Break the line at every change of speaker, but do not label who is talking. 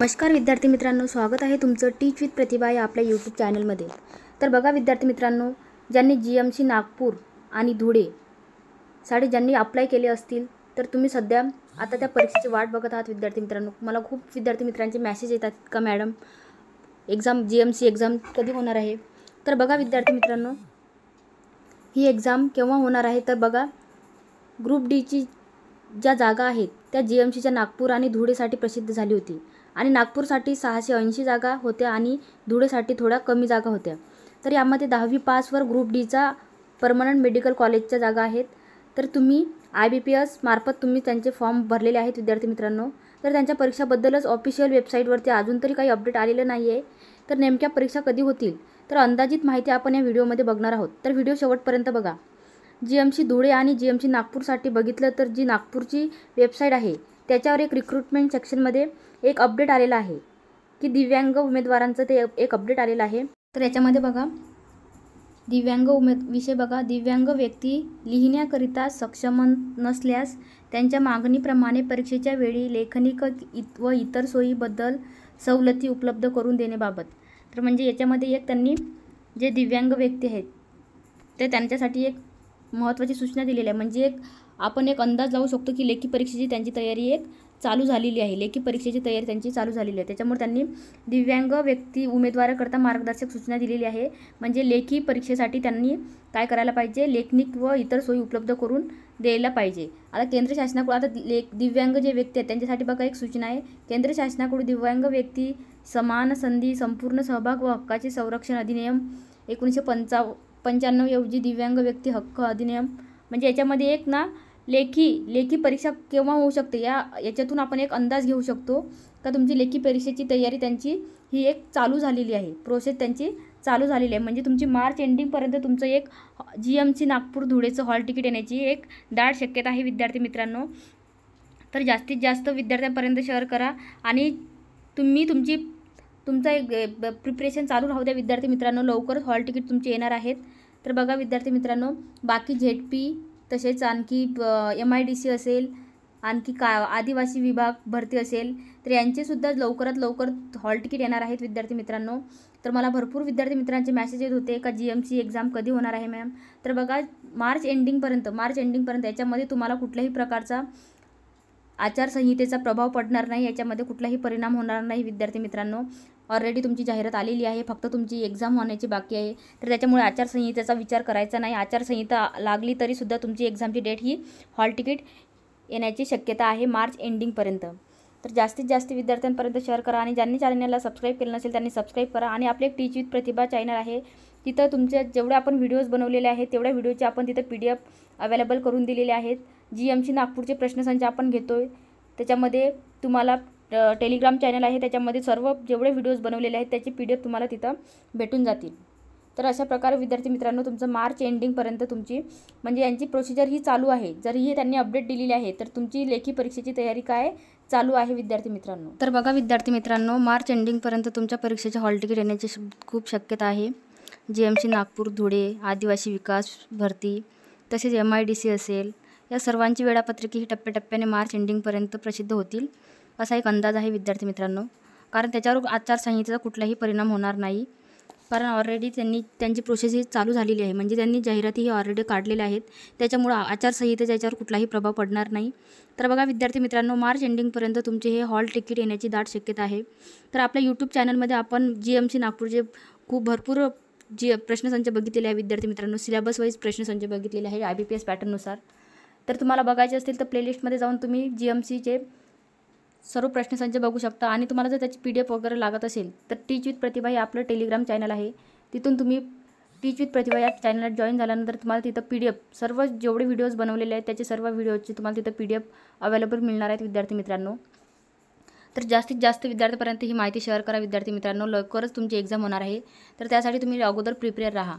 नमस्कार विद्यार्थी मित्रांनो, स्वागत आहे तुमचं टीच विथ प्रतिभा या आपल्या यूट्यूब चॅनलमध्ये। तर बघा विद्यार्थी मित्रांनो, ज्यांनी GMC नागपूर आणि धुळे साठी ज्यांनी अप्लाय केले असतील तर तुम्ही सध्या आता त्या परीक्षेची वाट बघत आहात। विद्यार्थी मित्रांनो, मला खूप विद्यार्थी मित्रांचे मेसेज येतात का मॅडम GMC एक्झाम कधी होणार आहे। तर बघा विद्यार्थी मित्रांनो, ही एक्झाम केव्हा होणार आहे तर बघा, ग्रुप डी ची ज्या जागा आहेत त्या GMCच्या नागपूर आणि धुळेसाठी प्रसिद्ध झाली होती आणि नागपूरसाठी 680 जागा होत्या आणि धुळेसाठी थोड्या कमी जागा होत्या। तर यामध्ये 10वी पासवर ग्रुप डीचा परमनंट मेडिकल कॉलेजच्या जागा आहेत। तर तुम्ही IBPS मार्फत तुम्ही त्यांचे फॉर्म भरलेले आहेत विद्यार्थी मित्रांनो। तर त्यांच्या परीक्षाबद्दलच ऑफिशियल वेबसाईटवरती अजून तरी काही अपडेट आलेलं नाही आहे। तर नेमक्या परीक्षा कधी होतील तर अंदाजित माहिती आपण या व्हिडिओमध्ये बघणार आहोत। तर व्हिडिओ शेवटपर्यंत बघा। GMC धुळे आणि GMC नागपूरसाठी बघितलं तर जी नागपूरची वेबसाईट आहे त्याच्यावर एक रिक्रुटमेंट सेक्शनमध्ये एक अपडेट आलेला आहे की दिव्यांग उमेदवारांचं ते एक अपडेट आलेलं आहे। तर याच्यामध्ये बघा, विषय बघा, दिव्यांग व्यक्ती लिहिण्याकरिता सक्षम नसल्यास त्यांच्या मागणीप्रमाणे परीक्षेच्या वेळी लेखनिक व इतर सोयीबद्दल सवलती उपलब्ध करून देण्याबाबत। तर म्हणजे याच्यामध्ये एक त्यांनी जे दिव्यांग व्यक्ती आहेत ते त्यांच्यासाठी एक महत्त्वाची सूचना दिलेली आहे। म्हणजे आपण एक अंदाज लावू शकतो की लेखी परीक्षेची त्यांची तयारी एक चालू झालेली आहे। लेखी परीक्षेची तयारी त्यांची चालू झालेली आहे। त्याच्यामुळे त्यांनी दिव्यांग व्यक्ती उमेदवाराकरता मार्गदर्शक सूचना दिलेली आहे। म्हणजे लेखी परीक्षेसाठी त्यांनी काय करायला पाहिजे, लेखनिक व इतर सोयी उपलब्ध करून द्यायला पाहिजे। आता केंद्र शासनाकडून आता दिव्यांग जे व्यक्ती आहेत त्यांच्यासाठी बघा एक सूचना आहे, केंद्र शासनाकडून दिव्यांग व्यक्ती समान संधी संपूर्ण सहभाग व हक्काचे संरक्षण अधिनियम 1995 ऐवजी दिव्यांग व्यक्ती हक्क अधिनियम। म्हणजे याच्यामध्ये एक ना लेखी परीक्षा केव्हा होऊ शकते याच्यातून आपण एक अंदाज घेऊ शकतो का तुमची लेखी परीक्षेची तयारी त्यांची ही एक चालू झालेली आहे, प्रोसेस त्यांची चालू झालेली आहे। म्हणजे तुमची मार्च एंडिंगपर्यंत तुमचं एक GMC नागपूर धुळेचं हॉल तिकीट येण्याची एक दाट शक्यता आहे विद्यार्थी मित्रांनो। तर जास्तीत जास्त विद्यार्थ्यांपर्यंत शेअर करा आणि तुम्ही तुमचं एक प्रिपरेशन चालू राहू द्या विद्यार्थी मित्रांनो। लवकरच हॉल तिकीट तुमचे येणार आहेत। तर बघा विद्यार्थी मित्रांनो, बाकी ZP तसेच आणखी MIDC असेल, आणखी आदिवासी विभाग भरती असेल तर यांचेसुद्धा लवकरात लवकर हॉल तिकीट येणार आहेत विद्यार्थी मित्रांनो। तर मला भरपूर विद्यार्थी मित्रांचे मेसेज येत होते का GMC एक्झाम कधी होणार आहे मॅम। तर बघा मार्च एंडिंगपर्यंत याच्यामध्ये तुम्हाला कुठल्याही प्रकारचा आचारसंहितेचा प्रभाव पडणार नाही, याच्यामध्ये कुठलाही परिणाम होणार नाही विद्यार्थी मित्रांनो। ऑलरेडी तुमची जाहिरात आलेली आहे, फक्त तुमची एक्झाम होण्याची बाकी आहे। तर त्याच्यामुळे आचारसंहितेचा विचार करायचा नाही। आचारसंहिता लागली तरीसुद्धा तुमची एक्झामची डेट ही हॉल तिकीट येण्याची शक्यता आहे मार्च एंडिंगपर्यंत। तर जास्तीत जास्त विद्यार्थ्यांपर्यंत शेअर करा आणि ज्यांनी चॅनलला सबस्क्राईब केलं नसेल त्यांनी सबस्क्राईब करा। आणि आपले एक टीच विथ प्रतिभा चॅनल आहे, तिथं तुमचे जेवढे आपण व्हिडिओज बनवलेले आहेत तेवढ्या व्हिडिओचे आपण तिथं PDF अवेलेबल करून दिलेले आहेत। GMC नागपूरचे प्रश्नसंच आपण घेतोय, त्याच्यामध्ये तुम्हाला टेलिग्राम चॅनल आहे, त्याच्यामध्ये सर्व जेवढे व्हिडिओज बनवलेले आहेत त्याची PDF तुम्हाला तिथं भेटून जातील। तर अशा प्रकारे विद्यार्थी मित्रांनो तुमचं मार्च एंडिंगपर्यंत तुमची म्हणजे यांची प्रोसिजर ही चालू आहे। जरीही त्यांनी अपडेट दिलेली आहे तर तुमची लेखी परीक्षेची तयारी काय चालू आहे विद्यार्थी मित्रांनो। तर बघा विद्यार्थी मित्रांनो, मार्च एंडिंगपर्यंत तुमच्या परीक्षेचे हॉल तिकीट येण्याची खूप शक्यता आहे। GMC नागपूर धुळे आदिवासी विकास भरती तसेच MIDC असेल, या सर्वांची वेळापत्रके ही टप्प्याटप्प्याने मार्च एंडिंगपर्यंत प्रसिद्ध होतील असा एक अंदाज आहे विद्यार्थी मित्रांनो। कारण त्याच्यावर आचारसंहितेचा कुठलाही परिणाम होणार नाही, कारण ऑलरेडी त्यांची प्रोसेस ही चालू झालेली आहे। म्हणजे त्यांनी जाहिराती ही ऑलरेडी काढलेल्या आहेत, त्याच्यामुळे आचारसंहितेचा याच्यावर कुठलाही प्रभाव पडणार नाही। तर बघा विद्यार्थी मित्रांनो, मार्च एंडिंगपर्यंत तुमचे हे हॉल तिकीट येण्याची दाट शक्यता आहे। तर आपल्या यूट्यूब चॅनलमध्ये आपण GMC नागपूरचे भरपूर प्रश्नसंच बघितलेले आहे विद्यार्थी मित्रांनो। सिलेबस वाईज प्रश्नसंच बघितलेले आहे IBPS पॅटर्ननुसार। तर तुम्हाला बघायचे असतील तर प्लेलिस्टमध्ये जाऊन तुम्ही GMCचे सर्व प्रश्नसंच बघू शकता। आणि तुम्हाला जर त्याची PDF वगैरे लागत असेल तर टीच विथ प्रतिभा हे आपलं टेलिग्राम चॅनल आहे, तिथून तुम्ही टीच विथ प्रतिभा या चॅनलला जॉईन झाल्यानंतर तुम्हाला तिथं PDF सर्व जेवढे व्हिडिओज बनवलेले आहेत त्याचे सर्व व्हिडिओचे तुम्हाला तिथं PDF अवेलेबल मिळणार आहेत विद्यार्थी मित्रांनो। तर जास्तीत जास्त विद्यार्थ्यांपर्यंत ही माहिती शेअर करा विद्यार्थी मित्रांनो। लवकरच तुमची एक्झाम होणार आहे, तर त्यासाठी तुम्ही अगोदर प्रिपेअर राहा।